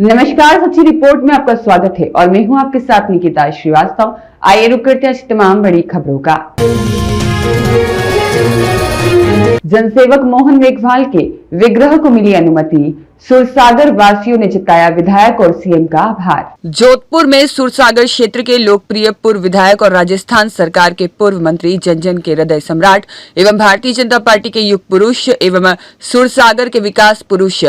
नमस्कार, सच्ची रिपोर्ट में आपका स्वागत है और मैं हूं आपके साथ निकिता श्रीवास्तव। आइए रुक करते हैं तमाम बड़ी खबरों का। जनसेवक मोहन मेघवाल के विग्रह को मिली अनुमति, सुरसागर वासियों ने जताया विधायक और सीएम का आभार। जोधपुर में सुरसागर क्षेत्र के लोकप्रिय पूर्व विधायक और राजस्थान सरकार के पूर्व मंत्री जन जन के हृदय सम्राट एवं भारतीय जनता पार्टी के युग पुरुष एवं सुरसागर के विकास पुरुष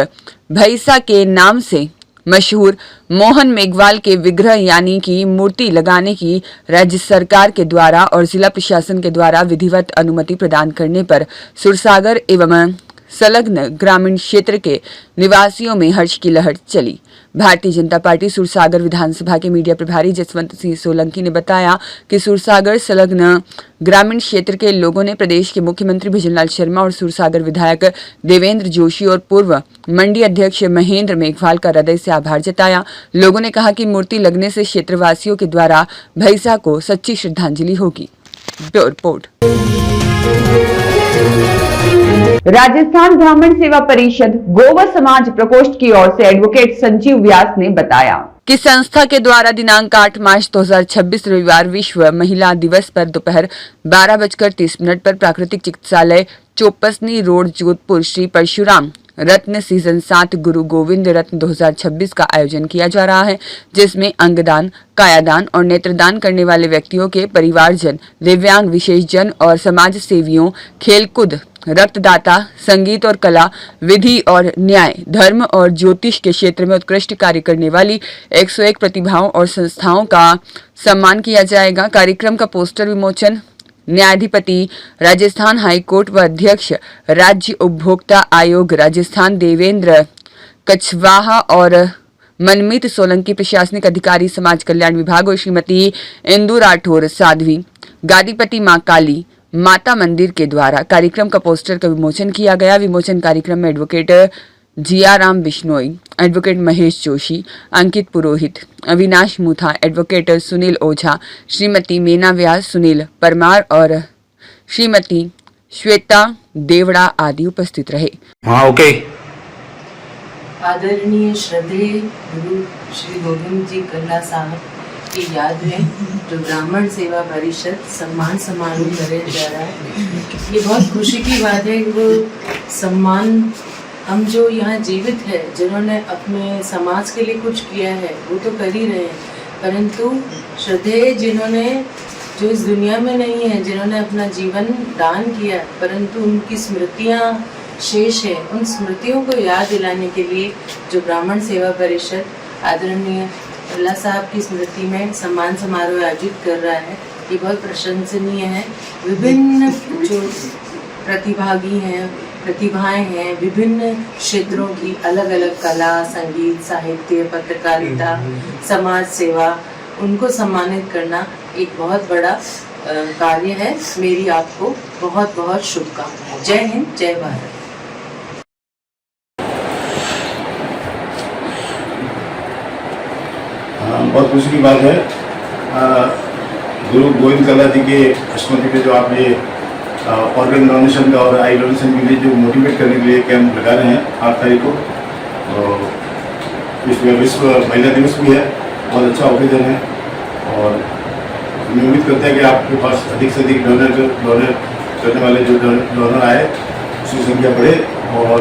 भैसा के नाम से मशहूर मोहन मेघवाल के विग्रह यानी कि मूर्ति लगाने की राज्य सरकार के द्वारा और जिला प्रशासन के द्वारा विधिवत अनुमति प्रदान करने पर सुरसागर एवं संलग्न ग्रामीण क्षेत्र के निवासियों में हर्ष की लहर चली। भारतीय जनता पार्टी सुरसागर विधानसभा के मीडिया प्रभारी जसवंत सिंह सोलंकी ने बताया कि सुरसागर संलग्न ग्रामीण क्षेत्र के लोगों ने प्रदेश के मुख्यमंत्री भजनलाल शर्मा और सुरसागर विधायक देवेंद्र जोशी और पूर्व मंडी अध्यक्ष महेंद्र मेघवाल का हृदय से आभार जताया। लोगों ने कहा कि मूर्ति लगने से क्षेत्रवासियों के द्वारा भैसा को सच्ची श्रद्धांजलि होगी। Bureau report. राजस्थान ब्राह्मण सेवा परिषद गोवा समाज प्रकोष्ठ की ओर से एडवोकेट संजीव व्यास ने बताया कि संस्था के द्वारा दिनांक 8 मार्च 2026 रविवार विश्व महिला दिवस पर दोपहर 12:30 पर प्राकृतिक चिकित्सालय चौपसनी रोड जोधपुर श्री परशुराम रत्न सीजन 7 गुरु गोविंद रत्न 2026 का आयोजन किया जा रहा है, जिसमें अंगदान, कायादान और नेत्रदान करने वाले व्यक्तियों के परिवारजन, दिव्यांग, विशेषजन और समाज सेवियों, खेलकूद, रक्तदाता, संगीत और कला, विधि और न्याय, धर्म और ज्योतिष के क्षेत्र में उत्कृष्ट कार्य करने वाली 101 प्रतिभाओं और संस्थाओं का सम्मान किया जाएगा। कार्यक्रम का पोस्टर विमोचन न्यायाधिपति राजस्थान हाईकोर्ट व अध्यक्ष राज्य उपभोक्ता आयोग राजस्थान देवेंद्र कछवाहा और मनमीत सोलंकी प्रशासनिक अधिकारी समाज कल्याण विभाग और श्रीमती इंदु राठौर साध्वी गादीपति मां काली माता मंदिर के द्वारा कार्यक्रम का पोस्टर का विमोचन किया गया। विमोचन कार्यक्रम में एडवोकेट जियाराम बिश्नोई, एडवोकेट महेश जोशी, अंकित पुरोहित, अविनाश मुथा, एडवोकेट सुनील ओझा, श्रीमती मीना व्यास, सुनील परमार और श्रीमती श्वेता देवड़ा आदि उपस्थित रहे। हाँ, ओके। आदरणीय श्रद्धेय गुरु श्री गोविंद जी कल्ला साहब की याद में जो ब्राह्मण सेवा परिषद सम्मान समारोह कराया जा रहा है, ये बहुत खुशी की बात है कि वो सम्मान हम जो यहाँ जीवित है, जिन्होंने अपने समाज के लिए कुछ किया है वो तो कर ही रहे हैं, परंतु श्रद्धेय जिन्होंने जो इस दुनिया में नहीं है, जिन्होंने अपना जीवन दान किया परंतु उनकी स्मृतियाँ शेष है, उन स्मृतियों को याद दिलाने के लिए जो ब्राह्मण सेवा परिषद आदरणीय अल्लाह साहब की स्मृति में सम्मान समारोह आयोजित कर रहा है, ये बहुत प्रशंसनीय है। विभिन्न जो प्रतिभागी हैं, प्रतिभाएं हैं, विभिन्न क्षेत्रों की अलग अलग कला, संगीत, साहित्य, पत्रकारिता, समाज सेवा, उनको सम्मानित करना एक बहुत बड़ा कार्य है। मेरी आपको बहुत बहुत शुभकामनाएं। जय हिंद, जय भारत। बहुत खुशी की बात है। गुरु गोविंद कल्ला जी के स्मृति पे जो आप ये ऑर्गन डोनेशन का और आई डोनेशन के लिए जो मोटिवेट करने के लिए कैंप लगा रहे हैं 8 तारीख को, तो इसमें विश्व महिला दिवस भी है, बहुत अच्छा ओकेजन है और हम उम्मीद करते हैं कि आपके पास अधिक से अधिक डोनर करने वाले जो डोनर आए उसकी संख्या बढ़े और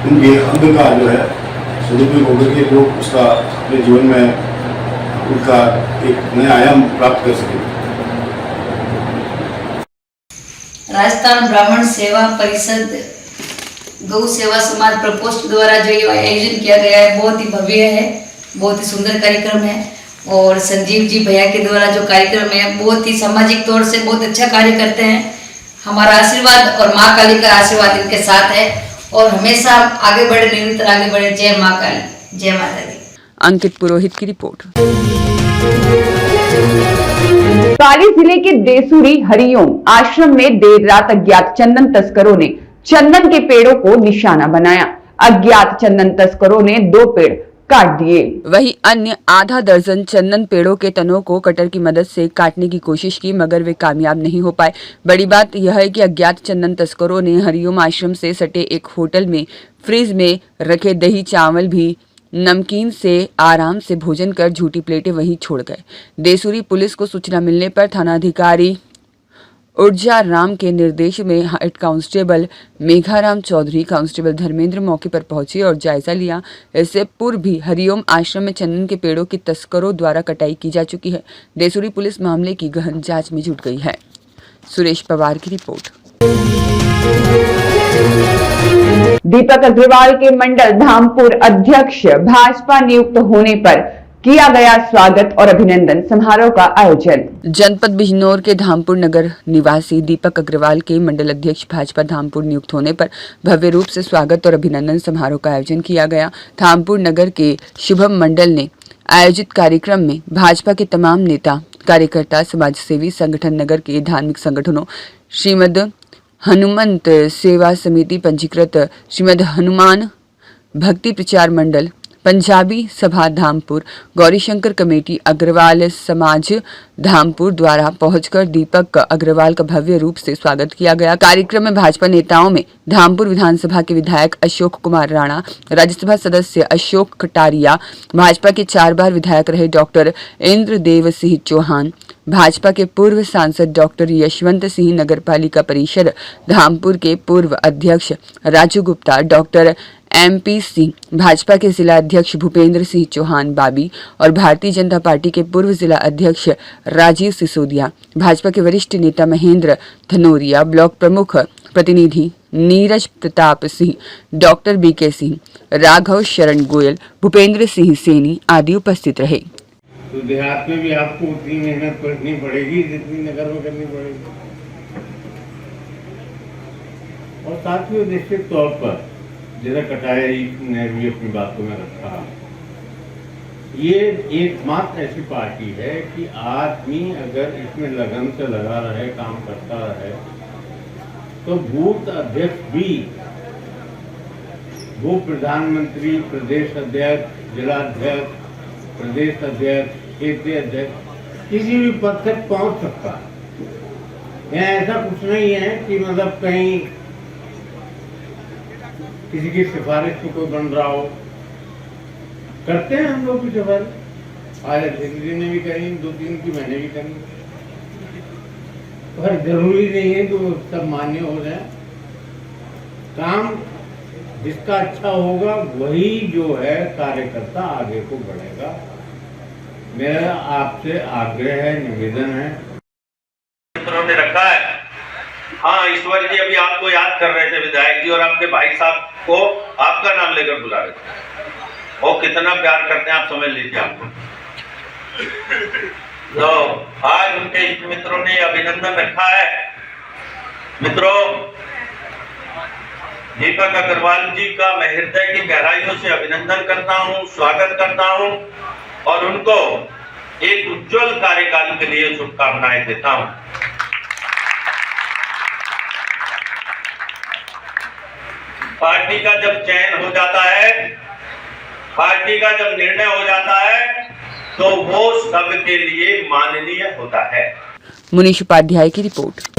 उनके अंग का जो है सदुपयोग होकर के लोग उसका अपने जीवन में उनका एक नया आयाम प्राप्त कर सके। राजस्थान ब्राह्मण सेवा परिषद गौ सेवा समाज प्रकोष्ठ द्वारा जो ये आयोजन किया गया है बहुत ही भव्य है, बहुत ही सुंदर कार्यक्रम है और संजीव जी भैया के द्वारा जो कार्यक्रम है बहुत ही सामाजिक तौर से बहुत अच्छा कार्य करते हैं। हमारा आशीर्वाद और माँ काली का आशीर्वाद इनके साथ है और हमेशा आगे बढ़े, निरंतर आगे बढ़े। जय माँ काली, जय माता दी। अंकित पुरोहित की रिपोर्ट। पाली जिले के देसूरी हरिओम आश्रम में देर रात अज्ञात चंदन तस्करों ने चंदन के पेड़ों को निशाना बनाया। अज्ञात चंदन तस्करों ने 2 पेड़ काट दिए, वहीं अन्य आधा दर्जन चंदन पेड़ों के तनों को कटर की मदद से काटने की कोशिश की, मगर वे कामयाब नहीं हो पाए। बड़ी बात यह है कि अज्ञात चंदन तस्करों ने हरिओम आश्रम से सटे एक होटल में फ्रिज में रखे दही चावल भी नमकीन से आराम से भोजन कर झूठी प्लेटें वहीं छोड़ गए। देसूरी पुलिस को सूचना मिलने पर थानाधिकारी ऊर्जा राम के निर्देश में head constable Megharam Chaudhary, constable Dharmendra मौके पर पहुंचे और जायजा लिया। इससे पूर्व भी हरिओम आश्रम में चंदन के पेड़ों की तस्करों द्वारा कटाई की जा चुकी है। देसूरी पुलिस मामले की गहन जांच में जुट गई है। सुरेश पवार की रिपोर्ट। दीपक अग्रवाल के मंडल धामपुर अध्यक्ष भाजपा नियुक्त होने पर किया गया स्वागत और अभिनंदन समारोह का आयोजन। जनपद बिजनौर के धामपुर नगर निवासी दीपक अग्रवाल के मंडल अध्यक्ष भाजपा धामपुर नियुक्त होने पर भव्य रूप से स्वागत और अभिनंदन समारोह का आयोजन किया गया। धामपुर नगर के शुभम मंडल ने आयोजित कार्यक्रम में भाजपा के तमाम नेता, कार्यकर्ता, समाजसेवी संगठन, नगर के धार्मिक संगठनों, श्रीमद हनुमंत सेवा समिति पंजीकृत श्रीमद हनुमान भक्ति प्रचार मंडल, पंजाबी सभा धामपुर, गौरीशंकर कमेटी, अग्रवाल समाज धामपुर द्वारा पहुंचकर दीपक अग्रवाल का भव्य रूप से स्वागत किया गया। कार्यक्रम में भाजपा नेताओं में धामपुर विधानसभा के विधायक अशोक कुमार राणा, राज्यसभा सदस्य अशोक कटारिया, भाजपा के 4 बार विधायक रहे डॉक्टर इंद्रदेव सिंह चौहान, भाजपा के पूर्व सांसद डॉक्टर यशवंत सिंह, नगर पालिका परिषद धामपुर के पूर्व अध्यक्ष राजू गुप्ता, डॉक्टर MP सिंह, भाजपा के जिला अध्यक्ष भूपेंद्र सिंह चौहान बाबी और भारतीय जनता पार्टी के पूर्व जिला अध्यक्ष राजीव सिसोदिया, भाजपा के वरिष्ठ नेता महेंद्र धनोरिया, ब्लॉक प्रमुख प्रतिनिधि नीरज प्रताप सिंह, डॉक्टर BK सिंह, राघव शरण गोयल, भूपेंद्र सिंह सैनी आदि उपस्थित रहे। तो देहात में भी आपको उतनी मेहनत करनी पड़ेगी जितनी नगर में करनी पड़ेगी। और साथ ही निश्चित तौर पर जरा कटाई ने भी अपनी बातों में रखा। ये एकमात्र ऐसी पार्टी है कि आदमी अगर इसमें लगन से लगा रहे, काम करता रहे, तो बूथ अध्यक्ष भी, वो प्रधानमंत्री, प्रदेश अध्यक्ष, जिला अध्यक्ष, प्रदेश अध्यक्ष, क्षेत्रीय अध्यक्ष, किसी भी पद तक पहुंच सकता है। यहाँ ऐसा कुछ नहीं है कि मतलब कहीं किसी की सिफारिश पे कोई बन रहा हो। करते हैं हम लोग भी सिफारिश, आज अध्यक्ष ने भी करी, 2-3 की मैंने भी करी, पर जरूरी नहीं है कि वो सब मान्य हो जाए। काम जिसका अच्छा होगा वही जो है कार्यकर्ता आगे को बढ़ेगा। मेरा आपसे आग्रह है, निवेदन है। ने रखा है। हाँ, ईश्वर जी अभी आपको याद कर रहे थे, विधायक जी, और आपके भाई साहब को आपका नाम लेकर बुला रहे थे। वो कितना प्यार करते हैं आप समझ लीजिए आपको। तो आज उनके इष्ट मित्रों ने अभिनंदन रखा है। मित्रों, दीपक अग्रवाल जी का मैं हृदय की गहराइयों से अभिनंदन करता हूँ, स्वागत करता हूँ और उनको एक उज्जवल कार्यकाल के लिए शुभकामनाएं देता हूँ। पार्टी का जब चयन हो जाता है, पार्टी का जब निर्णय हो जाता है, तो वो सबके लिए माननीय होता है। मुनीश उपाध्याय की रिपोर्ट।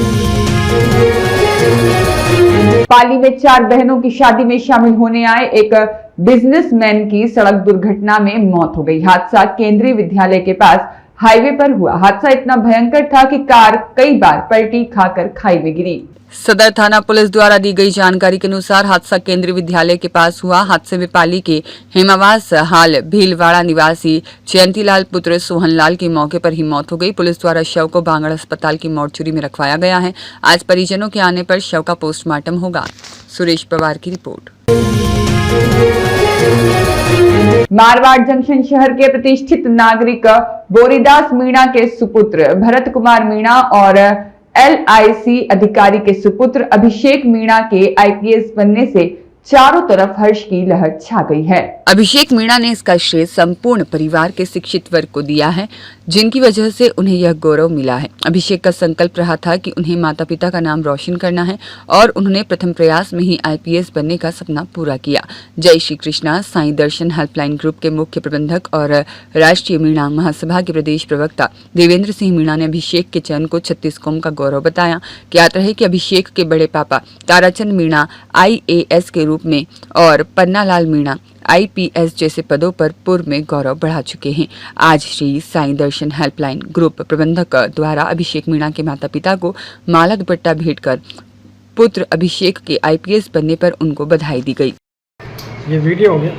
पाली में 4 बहनों की शादी में शामिल होने आए एक बिजनेसमैन की सड़क दुर्घटना में मौत हो गई। हादसा केंद्रीय विद्यालय के पास हाईवे पर हुआ। हादसा इतना भयंकर था कि कार कई बार पलटी खाकर खाई में गिरी। सदर थाना पुलिस द्वारा दी गई जानकारी के अनुसार हादसा केंद्रीय विद्यालय के पास हुआ। हादसे में पाली के हेमावास हाल भीलवाड़ा निवासी जयंतीलाल पुत्र सोहनलाल की मौके पर ही मौत हो गई। पुलिस द्वारा शव को बांगड़ अस्पताल की मोर्चरी में रखवाया गया है। आज परिजनों के आने पर शव का पोस्टमार्टम होगा। सुरेश पवार की रिपोर्ट। मारवाड़ जंक्शन शहर के प्रतिष्ठित नागरिक बोरीदास मीणा के सुपुत्र भरत कुमार मीणा और LIC अधिकारी के सुपुत्र अभिषेक मीणा के IPS बनने से चारों तरफ हर्ष की लहर छा गई है। अभिषेक मीणा ने इसका श्रेय संपूर्ण परिवार के शिक्षित वर्ग को दिया है, जिनकी वजह से उन्हें यह गौरव मिला है। अभिषेक का संकल्प रहा था कि उन्हें माता पिता का नाम रोशन करना है और उन्होंने प्रथम प्रयास में ही IPS बनने का सपना पूरा किया। जय श्री कृष्णा साईं दर्शन हेल्पलाइन ग्रुप के मुख्य प्रबंधक और राष्ट्रीय मीणा महासभा के प्रदेश प्रवक्ता देवेंद्र सिंह मीणा ने अभिषेक के चयन को 36 कौम का गौरव बताया। ज्ञात रहे कि अभिषेक के बड़े पापा ताराचंद मीणा IAS के रूप में और पन्नालाल मीणा IPS जैसे पदों पर पूर्व में गौरव बढ़ा चुके हैं। आज श्री साईं दर्शन हेल्पलाइन ग्रुप प्रबंधक द्वारा अभिषेक मीणा के माता पिता को माला दुपट्टा भेंट कर पुत्र अभिषेक के IPS बनने पर उनको बधाई दी गई। ये वीडियो हो गया।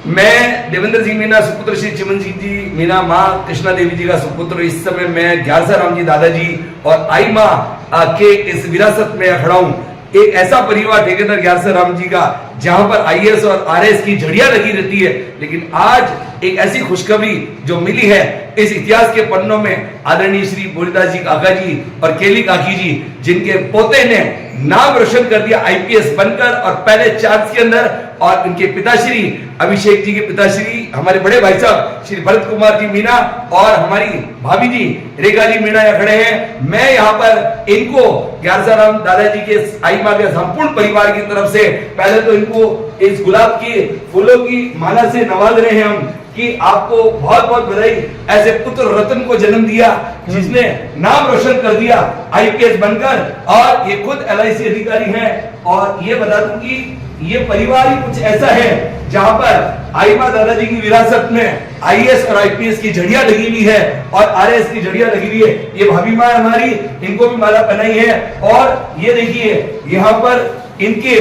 मैं देवेंद्र सिंह मीणा सुपुत्र श्री चिमन सिंह जी मीणा माँ कृष्णा देवी जी का सुपुत्र, इस समय मैं ग्यारसा राम जी दादाजी और आई माँ के इस विरासत में खड़ा हूँ। एक ऐसा परिवार ठेकेदार ग्यारसा राम जी का जहां पर IAS और RS की झड़ियां लगी रहती है, लेकिन आज एक ऐसी खुशखबरी जो मिली है इस इतिहास के पन्नों में, आदरणीय श्री बोरीदास जी काका जी और केली काकी जी, जिनके पोते ने नाम रोशन कर दिया IPS बनकर और पहले चांस के अंदर, और उनके पिताश्री अभिषेक जी के पिताश्री हमारे बड़े भाई साहब श्री भरत कुमार जी मीणा और हमारी भाभी जी रेखा जी मीणा यहाँ खड़े हैं। मैं यहाँ पर इनको ग्यारसा राम दादाजी के आई माँ के संपूर्ण परिवार की तरफ से पहले तो इनको इस गुलाब के फूलों की माला से नवाज रहे हैं हम कि आपको बहुत बहुत बधाई, ऐसे पुत्र रत्न को जन्म दिया जिसने नाम रोशन कर दिया IPS बनकर, और ये खुद LIC अधिकारी हैं। और ये बता दूं कि ये परिवार ही कुछ ऐसा है जहां पर आई माँ दादाजी की विरासत में IAS और IPS की झड़ियां लगी हुई है और RS की झड़ियां लगी हुई है। ये भाभी माँ हमारी, इनको भी माला पहनाई है। और ये देखिए यहाँ पर इनके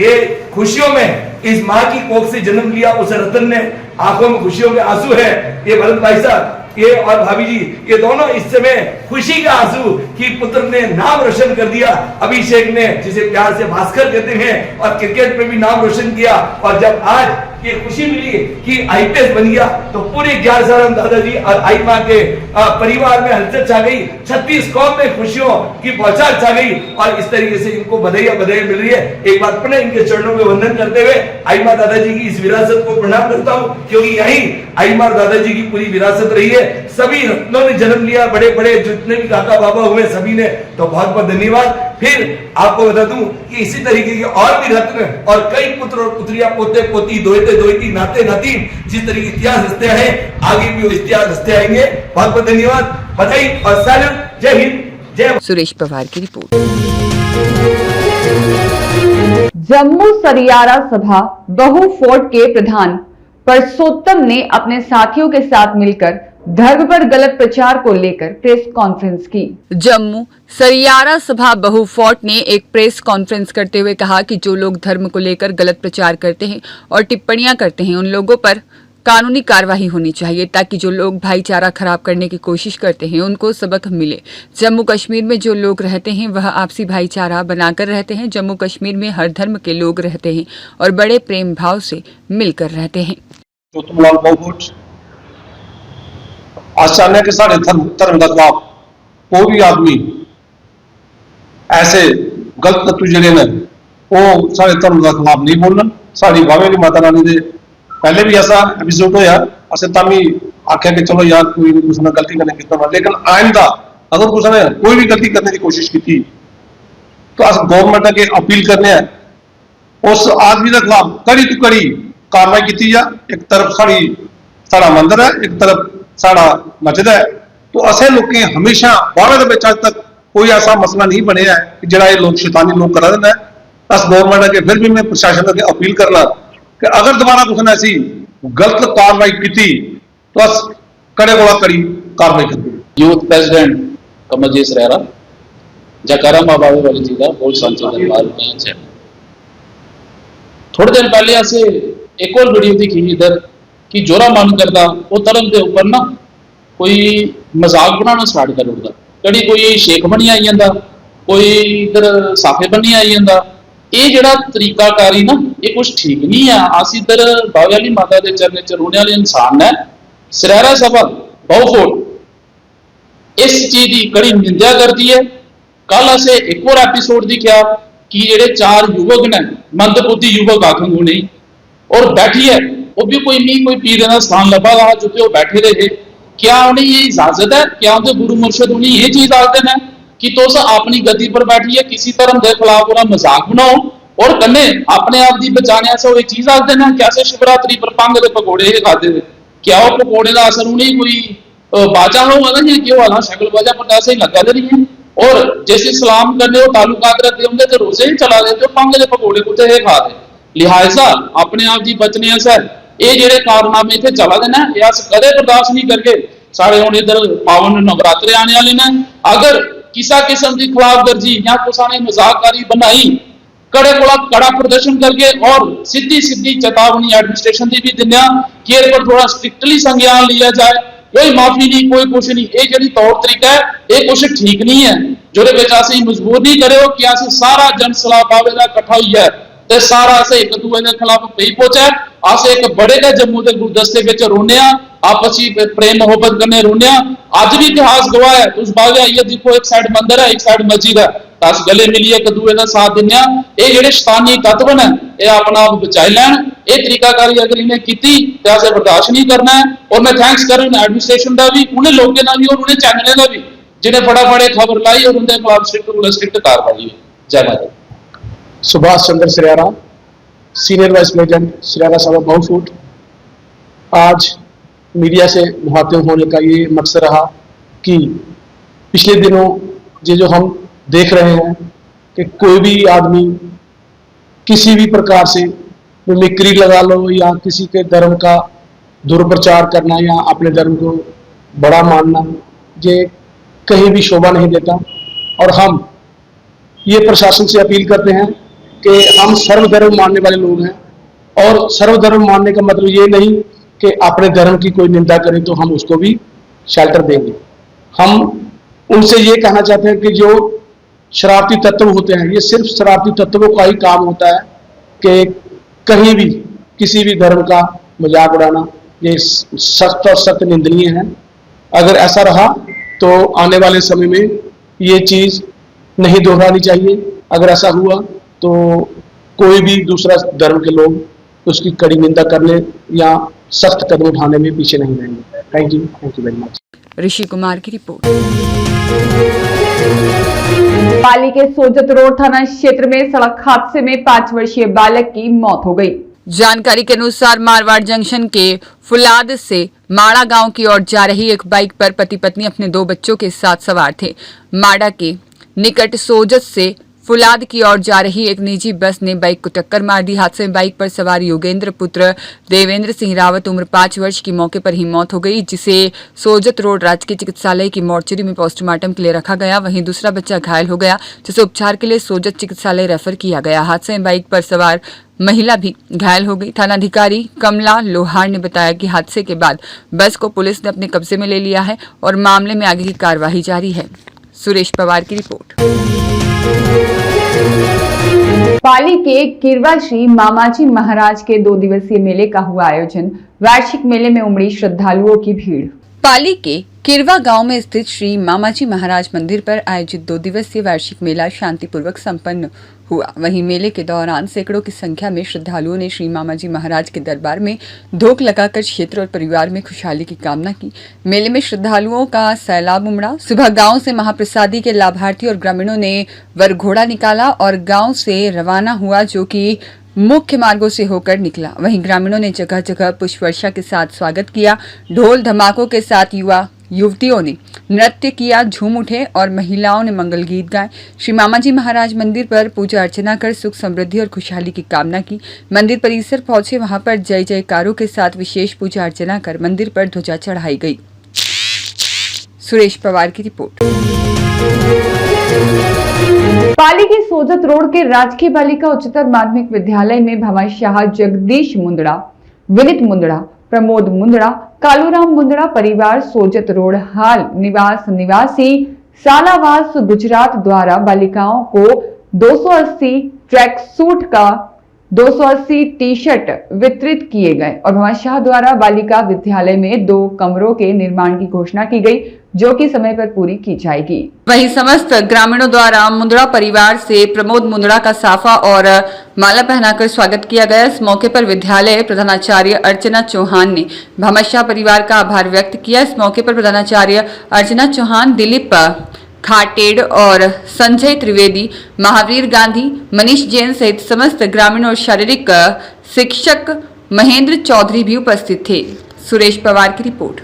ये खुशियों में इस माँ की कोख से जन्म लिया उस रतन ने, आंखों में खुशियों के आंसू है। ये भरत भाई साहब ये और भाभी जी, ये दोनों इस समय खुशी का आंसू कि पुत्र ने नाम रोशन कर दिया। अभिषेक ने, जिसे प्यार से भास्कर कहते हैं, और क्रिकेट में भी नाम रोशन किया। और जब आज ये खुशी मिली कि IPS बन गया तो पूरे ग्यारसा राम दादाजी और आई माँ के परिवार में हलचल छा गई, 36 कौम में खुशियों की बौछार छा गई। और इस तरीके से इनको बधाई मिल रही है। एक बार पुनः इनके चरणों में वंदन करते हुए आई माँ दादाजी की इस विरासत को प्रणाम करता हूँ, क्योंकि यही आई माँ दादाजी की पूरी विरासत रही है। सभी रत्नों ने जन्म लिया, बड़े बड़े जितने भी काका बाबा हुए सभी ने, तो बहुत बहुत धन्यवाद। फिर आपको बता दूं कि इसी तरीके के और भी रत्न और कई पुत्र और पुत्रियां, पोते पोती, दोहते दोहती, नाते नाती, जिस तरीके इतिहास रचते हैं आगे भी वो इतिहास रचते आएंगे। बहुत बहुत धन्यवाद, बधाई और सैल्यूट। जय हिंद, जय। सुरेश पवार की रिपोर्ट। जम्मू सरियारा सभा बहु फोर्ट के प्रधान परसोत्तम ने अपने साथियों के साथ मिलकर धर्म पर गलत प्रचार को लेकर प्रेस कॉन्फ्रेंस की। जम्मू सरियारा सभा बहु फोर्ट ने एक प्रेस कॉन्फ्रेंस करते हुए कहा कि जो लोग धर्म को लेकर गलत प्रचार करते हैं और टिप्पणियां करते हैं, उन लोगों पर कानूनी कार्रवाई होनी चाहिए, ताकि जो लोग भाईचारा खराब करने की कोशिश करते हैं उनको सबक मिले। जम्मू कश्मीर में जो लोग रहते हैं वह आपसी भाईचारा बनाकर रहते हैं। जम्मू कश्मीर में हर धर्म के लोग रहते हैं और बड़े प्रेम भाव से मिलकर रहते हैं। आचार्य के साढ़े धर्म के खिलाफ कोई भी आदमी ऐसे गलत तत्व जड़े ने वो साढ़े धर्म के खिलाफ नहीं बोलना। साड़ी भावेली माता रानी दे पहले भी ऐसा एपिसोड होया, असे तभी आख्या कि चलो यार कोई उसने गलती करने की, लेकिन आइंदा अगर उसने कोई भी गलती करने की कोशिश की तो अस गवर्नमेंट के अपील करने हैं उस आदमी के खिलाफ कड़ी तो कड़ी कार्रवाई की जा। एक तरफ साड़ा मंदिर है, एक तरफ साड़ा मस्जिद है, तो असे लोग हमेशा भारत में आज तक कोई ऐसा मसला नहीं बनया है कि जरा ये लोग शैतानी लोग करा देना है। बस गवर्नमेंट के फिर भी मैं प्रशासन के अपील करना कि अगर दोबारा उसने ऐसी गलत कार्रवाई की तो बस कड़े गोला कड़ी कार्रवाई कर। यूथ प्रेसिडेंट कमलजीत सरेरा जयकारा माँ बाबे वाली जी का बहुत संचालन। थोड़े दिन पहले ऐसे एक और वीडियो दिखी इधर कि जोरा मन करता वो धर्म के ऊपर ना कोई मजाक बनाना स्टार्ट कर उठता, कड़ी कोई शेख बनी आई जाता, कोई इधर साफे बनी आई जाता। ये जड़ा तरीकाकारी ना ये कुछ ठीक नहीं है। अस इधर बावे वाली माता के चरने च रोने वाले इंसान है। सरेरा सभा बहु फोर्ट इस चीज की कड़ी निंदा करती है। कल असे एक और एपीसोड दिखा कि जेडे 4 युवक ने मंदबुद्धि युवक आखंगू नहीं और बैठी है वो भी कोई नहीं कोई पीर का स्थान लभा रहा जो कि वो बैठे रहे। क्या उन्हें ये इजाजत है? क्या उनके गुरु मुर्शद उन्हें ये चीज आखते हैं कि तो अपनी गद्दी पर बैठिए किसी धर्म के खिलाफ उन्हें मजाक बनाओ और कन्ने अपने आप की बचाने से वो चीज आखते हैं? कैसे शिवरात्रि पर भंग के पकौड़े खाते थे, क्या वो पकौड़े का असर उन्हें कोई बाजा होगा ना जी क्यों वाला शक्ल बाजा पर ऐसे ही लगा दे रही है। और जैसे सलाम करने वो ताल्लुकात रखते होंगे तो रोजे ही चला देते हो भंग के पकौड़े कुत्ते खा दे। लिहाजा अपने आप की बचने सर ये जेडे कारनामे इतने चला देना ये अस कदे बर्दाश्त नहीं करके। साढ़े हुण इधर पावन नवरात्रे आने वाले ने, अगर किसी किस्म की खिलाफवर्जी या किसी ने मजाककारी बनाई कड़े कोला कड़ा प्रदर्शन करके और सीधी सीधी चेतावनी एडमिनिस्ट्रेशन की भी दिना कि इस पर थोड़ा स्ट्रिक्टली संज्ञान लिया जाए। कोई माफी नहीं, कोई कुछ नहीं, ये जी तौर तरीका है ये कुछ ठीक नहीं है। जो मजबूर नहीं करे कि असं सारा जन सलाह आवे का इकट्ठा हुई है ते सारा अस एक दूए के खिलाफ पई पहुंचा, अस एक बड़े का जम्मू के गुलदस्ते विच रोने आपसी प्रेम मोहब्बत करने रोने। अज भी इतिहास गवाह है, उस बागे आइए देखो एक साइड मंदिर है एक साइड मस्जिद है, अस गले मिलिए एक दूए का साथ दिने। ये जेडे शैतानी तत्व ने ये अपना आप बचाई लैन, ये तरीकाकारी अगर इन्हें की तो असें बर्दाश्त नहीं करना है। और मैं थैंक्स कर एडमिनिस्ट्रेशन का भी, उन्हें लोगों का भी और उन्हें चैनलों का भी जिन्हें फटाफट खबर लाई और उनके खिलाफ स्ट्रिक्ट कार्रवाई हुई। जय माता। Subhash Chandra श्रियारा, senior vice president श्रियारा सभा बहुफूट। आज मीडिया से मुखातिब होने का ये मकसद रहा कि पिछले दिनों ये जो हम देख रहे हैं कि कोई भी आदमी किसी भी प्रकार से मिमिक्री लगा लो या किसी के धर्म का दुर्प्रचार करना या अपने धर्म को बड़ा मानना, ये कहीं भी शोभा नहीं देता। और हम ये प्रशासन से अपील करते हैं कि हम सर्वधर्म मानने वाले लोग हैं और सर्वधर्म मानने का मतलब ये नहीं कि अपने धर्म की कोई निंदा करें तो हम उसको भी शेल्टर देंगे। हम उनसे ये कहना चाहते हैं कि जो शरारती तत्व होते हैं, ये सिर्फ शरारती तत्वों का ही काम होता है कि कहीं भी किसी भी धर्म का मजाक उड़ाना, ये सख्त और सख्त निंदनीय है। अगर ऐसा रहा तो आने वाले समय में ये चीज़ नहीं दोहरानी चाहिए। अगर ऐसा हुआ तो कोई भी दूसरा धर्म के लोग उसकी कड़ी निंदा करने या सख्त कदम उठाने में पीछे नहीं रहेंगे। Thank you very much. Rishi Kumar की रिपोर्ट। पाली के सोजत रोड थाना क्षेत्र में सड़क हादसे में 5 वर्षीय बालक की मौत हो गई। जानकारी के अनुसार मारवाड़ जंक्शन के फुलाद से माड़ा गांव की ओर जा रही एक बाइक पर पति पत्नी अपने 2 बच्चों के साथ सवार थे। माड़ा के निकट सोजत से फुलाद की ओर जा रही एक निजी बस ने बाइक को टक्कर मार दी। हादसे में बाइक पर सवार योगेंद्र पुत्र देवेंद्र सिंह रावत उम्र 5 वर्ष की मौके पर ही मौत हो गई, जिसे सोजत रोड राजकीय चिकित्सालय की मोर्चरी में पोस्टमार्टम के लिए रखा गया। वहीं दूसरा बच्चा घायल हो गया, जिसे उपचार के लिए सोजत चिकित्सालय रेफर किया गया। हादसे में बाइक पर सवार महिला भी घायल हो गई। थानाधिकारी कमला लोहार ने बताया कि हादसे के बाद बस को पुलिस ने अपने कब्जे में ले लिया है और मामले में आगे की कार्यवाही जारी है। सुरेश पवार की रिपोर्ट। पाली के किरवा श्री मामाजी महाराज के 2 दिवसीय मेले का हुआ आयोजन। वार्षिक मेले में उमड़ी श्रद्धालुओं की भीड़। पाली के किरवा गांव में स्थित श्री मामाजी महाराज मंदिर पर आयोजित 2 दिवसीय वार्षिक मेला शांतिपूर्वक संपन्न हुआ। वहीं मेले के दौरान सैकड़ों की संख्या में श्रद्धालुओं ने श्री मामाजी महाराज के दरबार में धोख लगाकर क्षेत्र और परिवार में खुशहाली की कामना की। मेले में श्रद्धालुओं का सैलाब उमड़ा। सुबह गांव से महाप्रसादी के लाभार्थी और ग्रामीणों ने वरघोड़ा निकाला और गांव से रवाना हुआ, जो कि मुख्य मार्गों से होकर निकला। वहीं ग्रामीणों ने जगह जगह पुष्प वर्षा के साथ स्वागत किया। ढोल धमाकों के साथ युवा युवतियों ने नृत्य किया, झूम उठे और महिलाओं ने मंगल गीत गाए। श्री मामाजी महाराज मंदिर पर पूजा अर्चना कर सुख समृद्धि और खुशहाली की कामना की। मंदिर परिसर पहुंचे, वहां पर जय जयकारों के साथ विशेष पूजा अर्चना कर मंदिर पर ध्वजा चढ़ाई गई। सुरेश पवार की रिपोर्ट। पाली के सोजत रोड के राजकीय बालिका उच्चतर माध्यमिक विद्यालय में भामाशाह जगदीश मुंदड़ा, विनित मुंदड़ा, प्रमोद मुंदड़ा, कालूराम मुंदड़ा परिवार सोजत रोड हाल निवासी सालावास गुजरात द्वारा बालिकाओं को 280 ट्रैक सूट का 280 टी शर्ट वितरित किए गए और भामाशाह द्वारा बालिका विद्यालय में 2 कमरों के निर्माण की घोषणा की गई, जो कि समय पर पूरी की जाएगी। वहीं समस्त ग्रामीणों द्वारा मुंदड़ा परिवार से प्रमोद मुंदड़ा का साफा और माला पहनाकर स्वागत किया गया। इस मौके पर विद्यालय प्रधानाचार्य अर्चना चौहान ने भामाशाह परिवार का आभार व्यक्त किया। इस मौके पर प्रधानाचार्य अर्चना चौहान, दिलीप खाटेड़ और संजय त्रिवेदी, महावीर गांधी, मनीष जैन सहित समस्त ग्रामीण और शारीरिक शिक्षक महेंद्र चौधरी भी उपस्थित थे। सुरेश पवार की रिपोर्ट।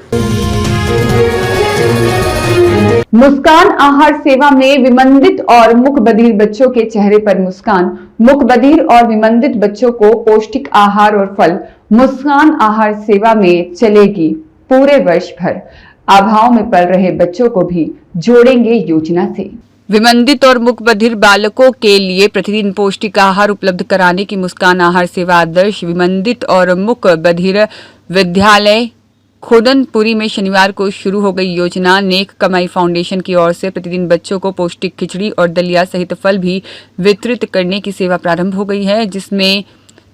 मुस्कान आहार सेवा में विमंदित और मुख बधिर बच्चों के चेहरे पर मुस्कान। मुख बधिर और विमंदित बच्चों को पौष्टिक आहार और फल मुस्कान आहार सेवा में चलेगी पूरे वर्ष भर। अभाव में पल रहे बच्चों को भी जोड़ेंगे योजना से। विमंदित और मुख बधिर बालकों के लिए प्रतिदिन पौष्टिक आहार उपलब्ध कराने की मुस्कान आहार सेवा आदर्श विमंदित और मुख बधिर विद्यालय खोदनपुरी में शनिवार को शुरू हो गई योजना। नेक कमाई फाउंडेशन की ओर से प्रतिदिन बच्चों को पौष्टिक खिचड़ी और दलिया सहित फल भी वितरित करने की सेवा प्रारंभ हो गई है, जिसमें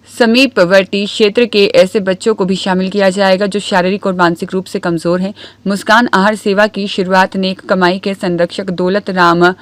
समीपवर्ती क्षेत्र के ऐसे बच्चों को भी शामिल किया जाएगा जो शारीरिक और मानसिक रूप से कमजोर हैं। मुस्कान आहार सेवा की शुरुआत नेक कमाई के संरक्षक दौलत राम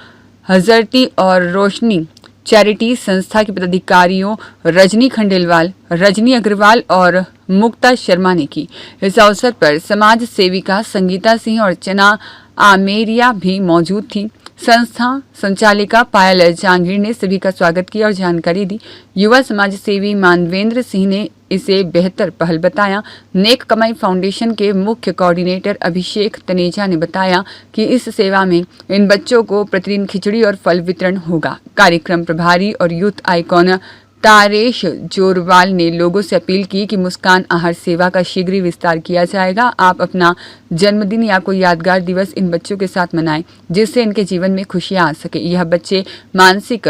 हजरती और रोशनी चैरिटी संस्था के पदाधिकारियों रजनी खंडेलवाल, रजनी अग्रवाल और मुक्ता शर्मा ने की। इस अवसर पर समाज सेविका संगीता सिंह और चना आमेरिया भी मौजूद थी। संस्था संचालिका पायल जहांगीर ने सभी का स्वागत किया और जानकारी दी। युवा समाज सेवी मानवेंद्र सिंह ने इसे बेहतर पहल बताया। नेक कमाई फाउंडेशन के मुख्य कोऑर्डिनेटर अभिषेक तनेजा ने बताया कि इस सेवा में इन बच्चों को प्रतिदिन खिचड़ी और फल वितरण होगा। कार्यक्रम प्रभारी और यूथ आइकॉन तारेश जोरवाल ने लोगों से अपील की कि मुस्कान आहार सेवा का शीघ्र ही विस्तार किया जाएगा। आप अपना जन्मदिन या कोई यादगार दिवस इन बच्चों के साथ मनाएं, जिससे इनके जीवन में खुशियां आ सके। यह बच्चे मानसिक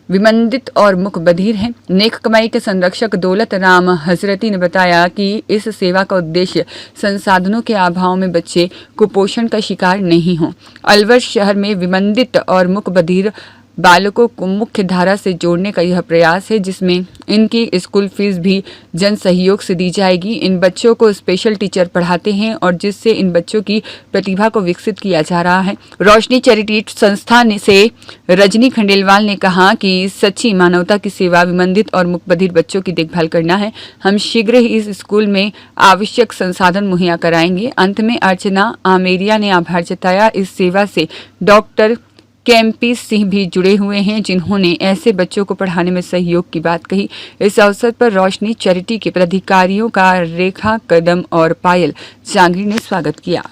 विमंदित और मुख बधिर हैं। नेक कमाई के संरक्षक दौलत राम हजरती ने बताया कि इस सेवा का उद्देश्य संसाधनों के अभाव में बच्चे कुपोषण का शिकार नहीं हों। अलवर शहर में विमंदित और मुख बधिर बालकों को मुख्य धारा से जोड़ने का यह प्रयास है, जिसमें इनकी स्कूल फीस भी जन सहयोग से दी जाएगी। इन बच्चों को स्पेशल टीचर पढ़ाते हैं और जिससे इन बच्चों की प्रतिभा को विकसित किया जा रहा है। रोशनी चैरिटी संस्था से रजनी खंडेलवाल ने कहा कि सच्ची मानवता की सेवा विमंदित और मुख बधिर बच्चों की देखभाल करना है। हम शीघ्र ही इस स्कूल में आवश्यक संसाधन मुहैया कराएंगे। अंत में अर्चना आमेरिया ने आभार जताया। इस सेवा से डॉक्टर केम्पी सिंह भी जुड़े हुए हैं, जिन्होंने ऐसे बच्चों को पढ़ाने में सहयोग की बात कही। इस अवसर पर रोशनी चैरिटी के पदाधिकारियों का रेखा कदम और पायल जांगीर ने स्वागत किया।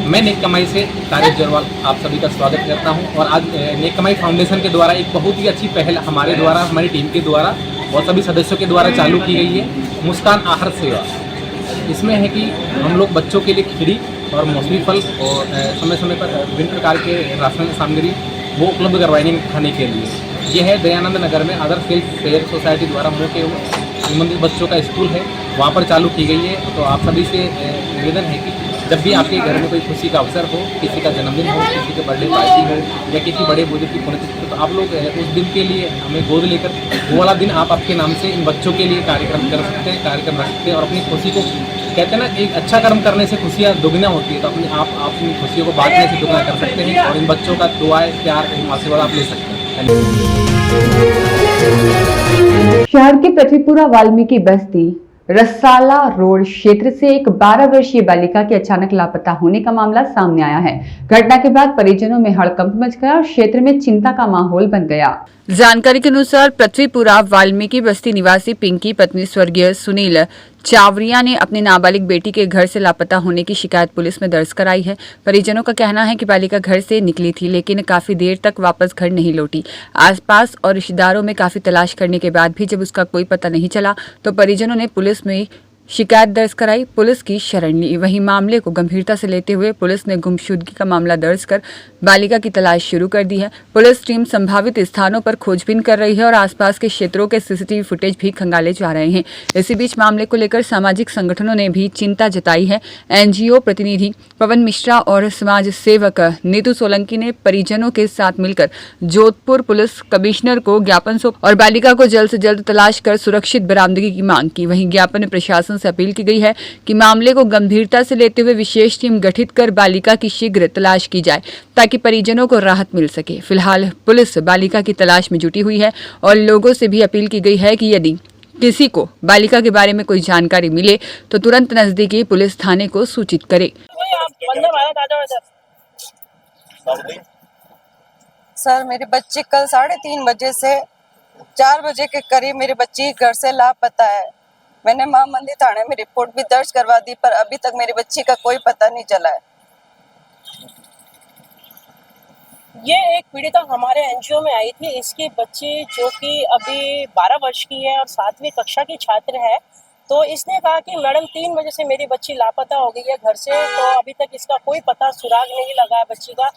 मैं नेक कमाई से तारेश जोरवाल आप सभी का स्वागत करता हूं और आज नेक कमाई फाउंडेशन के द्वारा एक बहुत ही अच्छी पहल हमारे द्वारा, हमारी टीम के द्वारा और सभी सदस्यों के द्वारा चालू की गई है, मुस्कान आहार सेवा। इसमें है कि हम लोग बच्चों के लिए खिचड़ी और मौसमी फल और समय समय पर विभिन्न प्रकार के राशन सामग्री वो उपलब्ध करवाएंगे खाने के लिए। ये है दयानंद नगर में आदर्श फेयर सोसाइटी द्वारा मुख्य संबंधित बच्चों का स्कूल है, वहाँ पर चालू की गई है। तो आप सभी से निवेदन है कि जब भी आपके घर में कोई खुशी का अवसर हो, किसी का जन्मदिन हो, किसी का बर्थडे पार्टी हो या किसी बड़े बुजुर्ग की पुण्यतिथि हो, तो आप लोग उस दिन के लिए हमें गोद लेकर वो वाला दिन आप आपके नाम से इन बच्चों के लिए कार्यक्रम कर सकते हैं, कार्यक्रम रख सकते हैं और अपनी खुशी को, कहते हैं ना, एक अच्छा कर्म करने से खुशियाँ दोगुना होती है, तो अपने आप अपनी खुशियों को बांटने से दोगुना कर सकते हैं और इन बच्चों का दुआएं, प्यार, आशीर्वाद आप ले सकते हैं। शहर के पृथ्वीपुरा वाल्मीकि बस्ती रसाला रोड क्षेत्र से एक 12 वर्षीय बालिका के अचानक लापता होने का मामला सामने आया है। घटना के बाद परिजनों में हड़कंप मच गया और क्षेत्र में चिंता का माहौल बन गया। जानकारी के अनुसार पृथ्वीपुरा वाल्मीकि बस्ती निवासी पिंकी पत्नी स्वर्गीय सुनील चावरिया ने अपनी नाबालिग बेटी के घर से लापता होने की शिकायत पुलिस में दर्ज कराई है। परिजनों का कहना है कि बालिका घर से निकली थी लेकिन काफी देर तक वापस घर नहीं लौटी। आसपास और रिश्तेदारों में काफी तलाश करने के बाद भी जब उसका कोई पता नहीं चला तो परिजनों ने पुलिस में शिकायत दर्ज कराई, पुलिस की शरण ली। वहीं मामले को गंभीरता से लेते हुए पुलिस ने गुमशुदगी का मामला दर्ज कर बालिका की तलाश शुरू कर दी है। पुलिस टीम संभावित स्थानों पर खोजबीन कर रही है और आसपास के क्षेत्रों के सीसीटीवी फुटेज भी खंगाले जा रहे हैं। इसी बीच मामले को लेकर सामाजिक संगठनों ने भी चिंता जताई है। एनजीओ प्रतिनिधि पवन मिश्रा और समाज सेवक नीतू सोलंकी ने परिजनों के साथ मिलकर जोधपुर पुलिस कमिश्नर को ज्ञापन सौंपा और बालिका को जल्द से जल्द तलाश कर सुरक्षित बरामदगी की मांग की। वहीं ज्ञापन में प्रशासन से अपील की गई है कि मामले को गंभीरता से लेते हुए विशेष टीम गठित कर बालिका की शीघ्र तलाश की जाए ताकि परिजनों को राहत मिल सके। फिलहाल पुलिस बालिका की तलाश में जुटी हुई है और लोगों से भी अपील की गई है कि यदि किसी को बालिका के बारे में कोई जानकारी मिले तो तुरंत नजदीकी पुलिस थाने को सूचित करे। सर, मेरी बच्ची कल 3:30 बजे से 4 बजे के करीब मेरी बच्ची घर से लापता है। मैंने मां मंदिर थाने में रिपोर्ट भी दर्ज करवा दी पर अभी तक मेरी बच्ची का कोई पता नहीं चला है। ये एक पीड़िता हमारे एनजीओ में आई थी। इसकी बच्ची जो कि अभी 12 वर्ष की है और 7वीं कक्षा की छात्र है। तो इसने कहा कि मैडम 3 बजे से मेरी बच्ची लापता हो गई है घर से, तो अभी तक इसका कोई पता सुराग नहीं लगा है बच्ची का।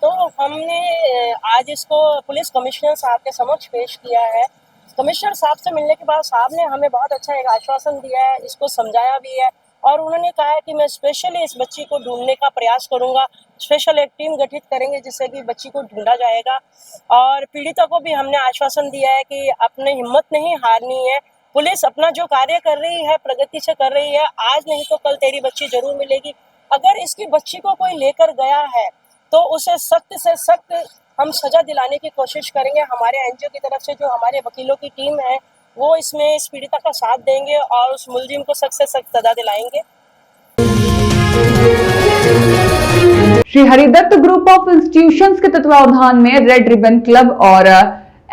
तो हमने आज इसको पुलिस कमिश्नर साहब के समक्ष पेश किया है। कमिश्नर साहब से मिलने के बाद साहब ने हमें बहुत अच्छा एक आश्वासन दिया है, इसको समझाया भी है और उन्होंने कहा है कि मैं स्पेशली इस बच्ची को ढूंढने का प्रयास करूंगा। स्पेशल एक टीम गठित करेंगे जिससे कि बच्ची को ढूंढा जाएगा। और पीड़िता को भी हमने आश्वासन दिया है कि अपने हिम्मत नहीं हारनी है। पुलिस अपना जो कार्य कर रही है प्रगति से कर रही है। आज नहीं तो कल तेरी बच्ची जरूर मिलेगी। अगर इसकी बच्ची को कोई लेकर गया है तो उसे सख्त से सख्त हम सजा दिलाने की कोशिश करेंगे। हमारे एनजीओ की तरफ से जो हमारे वकीलों की टीम है वो इसमें इस पीड़िता का साथ देंगे और उस मुलजिम को सख्त से सख्त सजा दिलाएंगे। Shri Haridatt group of institutions के तत्वावधान में रेड रिबन क्लब और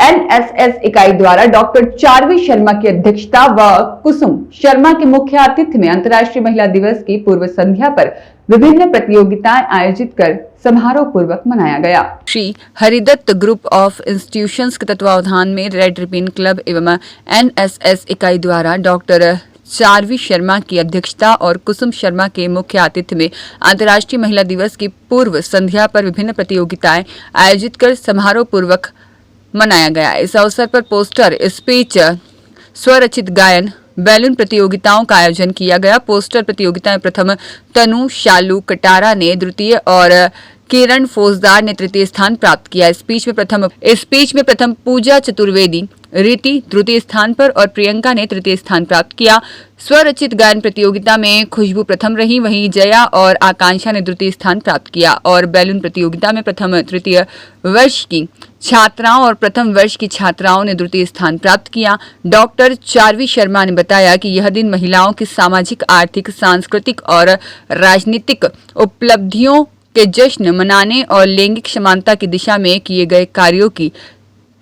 एनएसएस इकाई द्वारा डॉक्टर चारवी शर्मा की अध्यक्षता व कुसुम शर्मा के मुख्य आतिथ्य में अंतर्राष्ट्रीय महिला दिवस की पूर्व संध्या पर विभिन्न प्रतियोगिताएं आयोजित कर समारोह पूर्वक मनाया गया। Shri Haridatt group of institutions के तत्वावधान में रेड रिबन क्लब एवं एनएसएस इकाई द्वारा डॉक्टर चारवी शर्मा की अध्यक्षता और कुसुम शर्मा के मुख्य आतिथ्य में अंतर्राष्ट्रीय महिला दिवस की पूर्व संध्या पर विभिन्न प्रतियोगिताएं आयोजित कर समारोह पूर्वक मनाया गया। इस अवसर पर पोस्टर, स्पीच, स्वरचित गायन, बैलून प्रतियोगिताओं का आयोजन किया गया। पोस्टर प्रतियोगिता में प्रथम तनु शालू कटारा ने द्वितीय और किरण फौजदार ने तृतीय स्थान प्राप्त किया। स्पीच में प्रथम पूजा चतुर्वेदी रीति तृतीय स्थान पर और प्रियंका ने तृतीय स्थान प्राप्त किया। स्वरचित गायन प्रतियोगिता में खुशबू प्रथम रही, वहीं जया और आकांक्षा ने द्वितीय स्थान प्राप्त किया और बैलून प्रतियोगिता में प्रथम तृतीय वर्ष की छात्राओं और प्रथम वर्ष की छात्राओं ने द्वितीय स्थान प्राप्त किया। डॉक्टर चारवी शर्मा ने बताया कि यह दिन महिलाओं की सामाजिक, आर्थिक, सांस्कृतिक और राजनीतिक उपलब्धियों के जश्न मनाने और लैंगिक समानता की दिशा में किए गए कार्यों की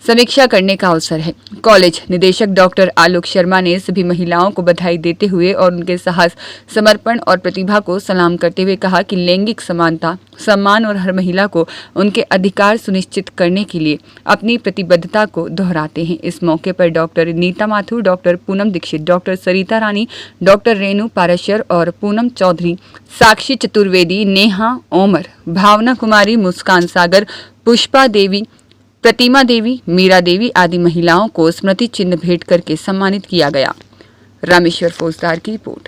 समीक्षा करने का अवसर है। कॉलेज निदेशक डॉक्टर आलोक शर्मा ने सभी महिलाओं को बधाई देते हुए और उनके साहस, समर्पण और प्रतिभा को सलाम करते हुए कहा कि लैंगिक समानता, सम्मान और हर महिला को उनके अधिकार सुनिश्चित करने के लिए अपनी प्रतिबद्धता को दोहराते हैं। इस मौके पर doctor Neeta Mathur, doctor Poonam Dixit, doctor Sarita Rani, doctor Renu Parashar और पूनम चौधरी, साक्षी चतुर्वेदी, नेहा ओमर, भावना कुमारी, मुस्कान सागर, पुष्पा देवी, प्रतिमा देवी, मीरा देवी आदि महिलाओं को स्मृति चिन्ह भेंट करके सम्मानित किया गया। रामेश्वर फौजदार की रिपोर्ट।